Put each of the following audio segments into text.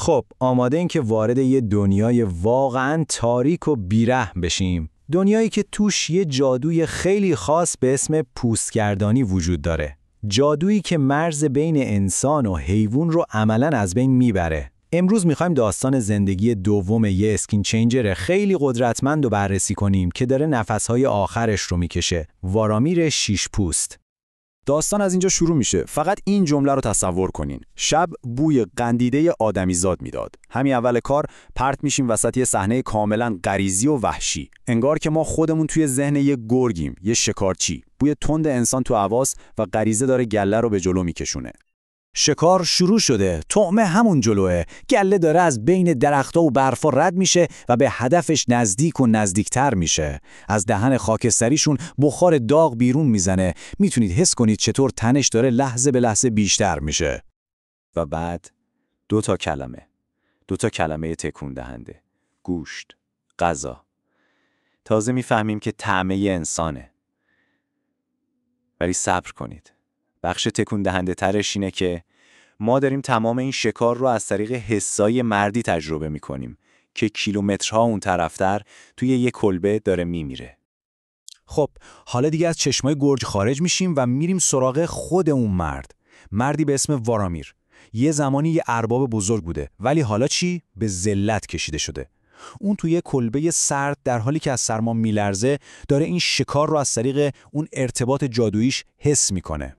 خب آماده این که وارد یه دنیای واقعاً تاریک و بیرحم بشیم. دنیایی که توش یه جادوی خیلی خاص به اسم پوستگردانی وجود داره. جادویی که مرز بین انسان و حیوان رو عملاً از بین میبره. امروز میخوایم داستان زندگی دوم یه اسکین چینجر خیلی قدرتمند رو بررسی کنیم که داره نفسهای آخرش رو میکشه. وارامیر شیش پوست. داستان از اینجا شروع میشه. فقط این جمله رو تصور کنین. شب بوی قندیده آدمیزاد میداد. همین اول کار پرت میشیم وسط یه صحنه کاملا غریزی و وحشی. انگار که ما خودمون توی ذهن یه گرگیم، یه شکارچی. بوی تند انسان تو حواس و غریزه داره گله رو به جلو میکشونه. شکار شروع شده. طعمه همون جلوه. گله داره از بین درخت‌ها و برفا رد میشه و به هدفش نزدیک و نزدیکتر میشه. از دهن خاکستریشون بخار داغ بیرون میزنه. میتونید حس کنید چطور تنش داره لحظه به لحظه بیشتر میشه. و بعد دو تا کلمه تکون دهنده. گوشت، غذا. تازه میفهمیم که طعمه انسانه. ولی صبر کنید. بخش تکون دهنده ترش اینه که ما داریم تمام این شکار رو از طریق حسای مردی تجربه میکنیم که کیلومترها اون طرفتر توی یه کلبه داره میمیره. خب حالا دیگه از چشمای گرج خارج میشیم و میریم سراغ خود اون مرد. مردی به اسم وارامیر. یه زمانی یه ارباب بزرگ بوده، ولی حالا چی؟ به ذلت کشیده شده. اون توی یه کلبه سرد در حالی که از سرما میلرزه داره این شکار رو از طریق اون ارتباط جادوییش حس میکنه.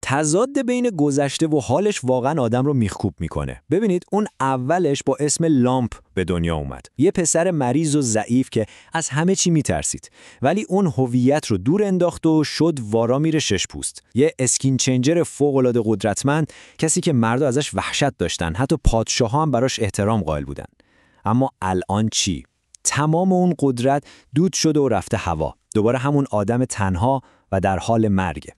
تضاد بین گذشته و حالش واقعا آدم رو میخکوب میکنه. ببینید اون اولش با اسم لامپ به دنیا اومد. یه پسر مریض و ضعیف که از همه چی میترسید. ولی اون هویت رو دور انداخت و شد وارامیر شش پوست. یه اسکین چنجر فوق‌العاده قدرتمند، کسی که مردم ازش وحشت داشتن، حتی پادشاها هم براش احترام قائل بودن. اما الان چی؟ تمام اون قدرت دود شده و رفته هوا. دوباره همون آدم تنها و در حال مرگ.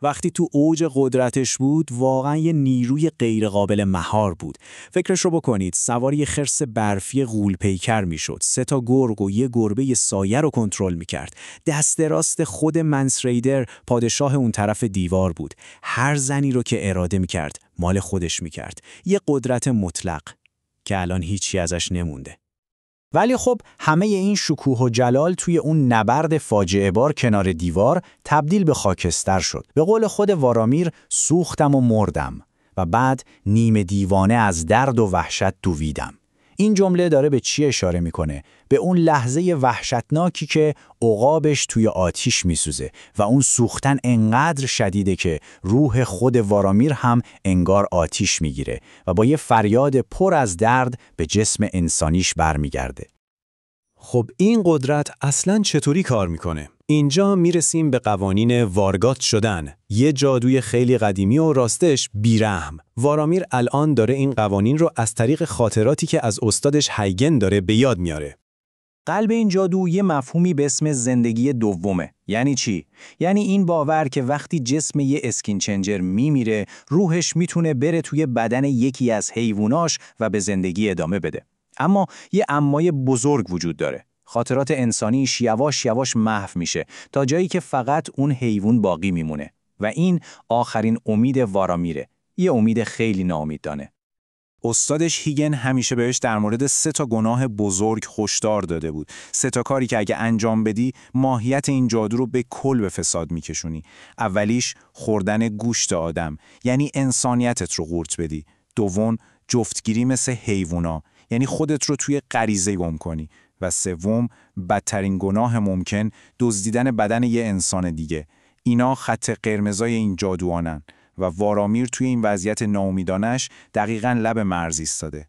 وقتی تو اوج قدرتش بود واقعا یه نیروی غیرقابل مهار بود. فکرش رو بکنید، سوار یه خرس برفی غول پیکر میشد. 3 تا گرگ و یه گربه سایه رو کنترل میکرد. دست راست خود منس ریدر، پادشاه اون طرف دیوار بود. هر زنی رو که اراده میکرد مال خودش میکرد. یه قدرت مطلق که الان هیچی ازش نمونده. ولی خب همه این شکوه و جلال توی اون نبرد فاجعه بار کنار دیوار تبدیل به خاکستر شد. به قول خود وارامیر سوختم و مردم و بعد نیمه دیوانه از درد و وحشت دویدم. این جمله داره به چی اشاره میکنه؟ به اون لحظه وحشتناکی که عقابش توی آتیش میسوزه و اون سوختن انقدر شدیده که روح خود وارامیر هم انگار آتیش میگیره و با یه فریاد پر از درد به جسم انسانیش برمیگرده. خب این قدرت اصلاً چطوری کار میکنه؟ اینجا میرسیم به قوانین وارگات شدن، یه جادوی خیلی قدیمی و راستش بیرحم. وارامیر الان داره این قوانین رو از طریق خاطراتی که از استادش هایگن داره به یاد میاره. قلب این جادو یه مفهومی به اسم زندگی دومه. یعنی چی؟ یعنی این باور که وقتی جسم یه اسکین چنجر میمیره، روحش میتونه بره توی بدن یکی از حیواناش و به زندگی ادامه بده. اما یه امای بزرگ وجود داره. خاطرات انسانیش یواش یواش محو میشه تا جایی که فقط اون حیوان باقی میمونه و این آخرین امید وارامیره. یه امید خیلی ناامیدانه. استادش هیگن همیشه بهش در مورد 3 تا گناه بزرگ هشدار داده بود. 3 تا کاری که اگه انجام بدی ماهیت این جادو رو به کل به فساد میکشونی. اولیش خوردن گوشت آدم، یعنی انسانیتت رو قورت بدی. دوم جفتگیری مثل حیوونا، یعنی خودت رو توی غریزه گم کنی. و سوم بدترین گناه ممکن، دزدیدن بدن یه انسان دیگه. اینا خط قرمزای این جادوانن و وارامیر توی این وضعیت ناامیدانش دقیقاً لب مرز ایستاده.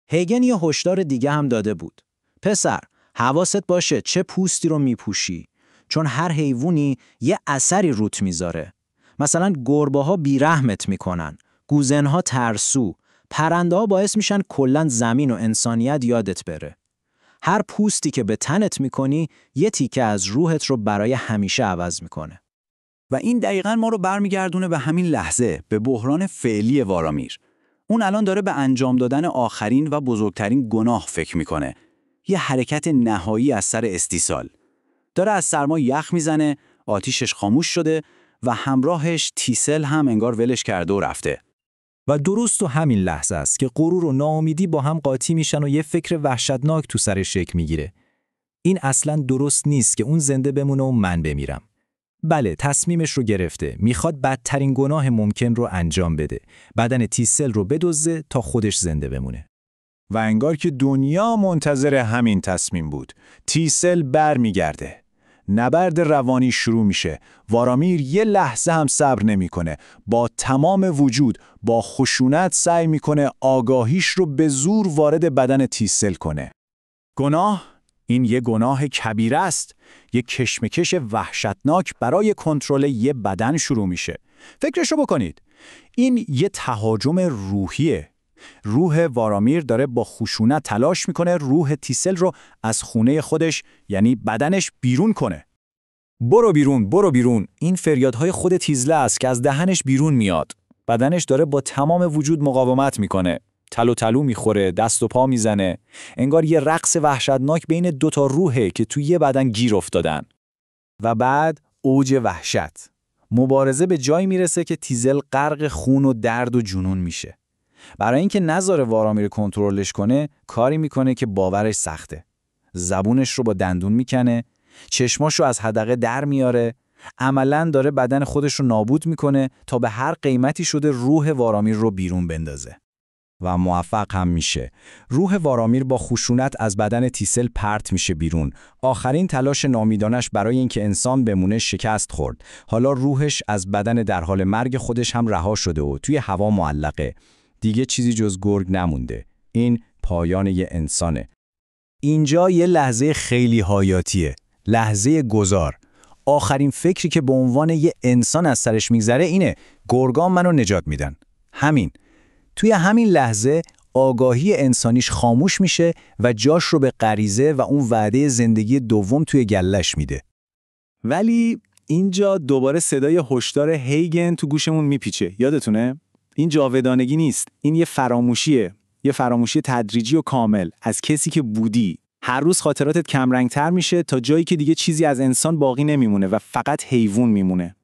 هیگن یه هشدار دیگه هم داده بود. پسر، حواست باشه چه پوستی رو میپوشی، چون هر حیوانی یه اثری روت میذاره. مثلا گربه‌ها بیرحمت میکنن، گوزن‌ها ترسو، پرنده‌ها باعث میشن کلاً زمین و انسانیت یادت بره. هر پوستی که به تنت میکنی یه تیکه از روحت رو برای همیشه عوض میکنه. و این دقیقاً ما رو برمیگردونه به همین لحظه، به بحران فعلی وارامیر. اون الان داره به انجام دادن آخرین و بزرگترین گناه فکر میکنه. یه حرکت نهایی از سر استیصال. داره از سرما یخ میزنه، آتیشش خاموش شده و همراهش تیسل هم انگار ولش کرده و رفته. و درست تو همین لحظه است که غرور و ناامیدی با هم قاطی میشن و یه فکر وحشتناک تو سرش شکل میگیره. این اصلاً درست نیست که اون زنده بمونه و من بمیرم. بله، تصمیمش رو گرفته. میخواد بدترین گناه ممکن رو انجام بده. بدن تیسل رو بدزده تا خودش زنده بمونه. و انگار که دنیا منتظر همین تصمیم بود. تیسل برمیگرده. نبرد روانی شروع میشه. وارامیر یه لحظه هم صبر نمیکنه. با تمام وجود، با خشونت سعی میکنه آگاهیش رو به زور وارد بدن تیسل کنه. گناه؟ این یه گناه کبیره است. یه کشمکش وحشتناک برای کنترل یه بدن شروع میشه. فکرشو بکنید. این یه تهاجم روحیه. روح وارامیر داره با خشونت تلاش میکنه روح تیسل رو از خونه خودش، یعنی بدنش، بیرون کنه. برو بیرون، برو بیرون. این فریادهای خود تیزله است که از دهنش بیرون میاد. بدنش داره با تمام وجود مقاومت میکنه. تلو تلو میخوره، دست و پا میزنه. انگار یه رقص وحشتناک بین دوتا روحه که توی یه بدن گیر افتادن. و بعد اوج وحشت. مبارزه به جایی میرسه که تیزل غرق خون و درد و جنون میشه. برای اینکه نذاره وارامیر کنترلش کنه، کاری میکنه که باورش سخته. زبونش رو با دندون میکنه، چشماش رو از حدقه در میاره، عملاً داره بدن خودش رو نابود میکنه تا به هر قیمتی شده روح وارامیر رو بیرون بندازه. و موفق هم میشه. روح وارامیر با خشونت از بدن تیسل پرت میشه بیرون. آخرین تلاش نامیدانش برای اینکه انسان بمونه شکست خورد. حالا روحش از بدن در حال مرگ خودش هم رها شده و توی هوا معلقه. دیگه چیزی جز گرگ نمونده. این پایان یه انسانه. اینجا یه لحظه خیلی حیاتیه. لحظه گذار. آخرین فکری که به عنوان یه انسان از سرش میگذره اینه: گرگان منو نجات میدن. همین. توی همین لحظه آگاهی انسانیش خاموش میشه و جاش رو به غریزه و اون وعده زندگی دوم توی گلش میده. ولی اینجا دوباره صدای هشدار هیگن تو گوشمون میپیچه. یادتونه؟ این جاودانگی نیست. این یه فراموشیه. یه فراموشی تدریجی و کامل از کسی که بودی. هر روز خاطراتت کمرنگتر میشه تا جایی که دیگه چیزی از انسان باقی نمیمونه و فقط حیوان میمونه.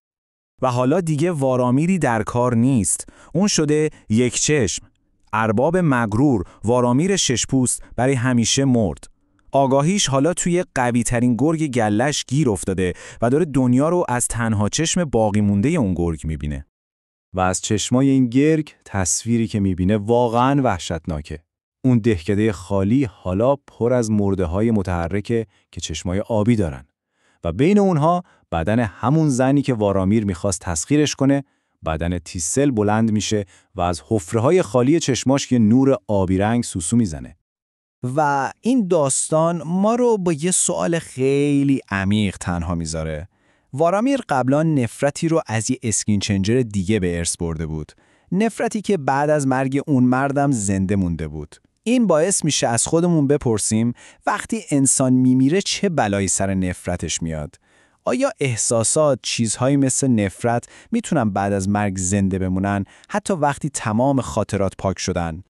و حالا دیگه وارامیری در کار نیست. اون شده یک چشم. ارباب مغرور، وارامیر ششپوست برای همیشه مرد. آگاهیش حالا توی قوی ترین گرگ گلش گیر افتاده و داره دنیا رو از تنها چشم باقی مونده اون گرگ میبینه. و از چشمای این گرگ تصویری که میبینه واقعاً وحشتناکه. اون دهکده خالی حالا پر از مرده‌های متحرکه که چشمای آبی دارن. و بین اونها بدن همون زنی که وارامیر میخواست تسخیرش کنه، بدن تیسل بلند میشه و از حفره‌های خالی چشماش یه نور آبی رنگ سوسو میزنه. و این داستان ما رو با یه سوال خیلی عمیق تنها میذاره. وارامیر قبلا نفرتی رو از یه اسکین چنجر دیگه به ارث برده بود. نفرتی که بعد از مرگ اون مردم زنده مونده بود. این باعث میشه از خودمون بپرسیم وقتی انسان میمیره چه بلایی سر نفرتش میاد؟ آیا احساسات، چیزهایی مثل نفرت میتونن بعد از مرگ زنده بمونن حتی وقتی تمام خاطرات پاک شدن؟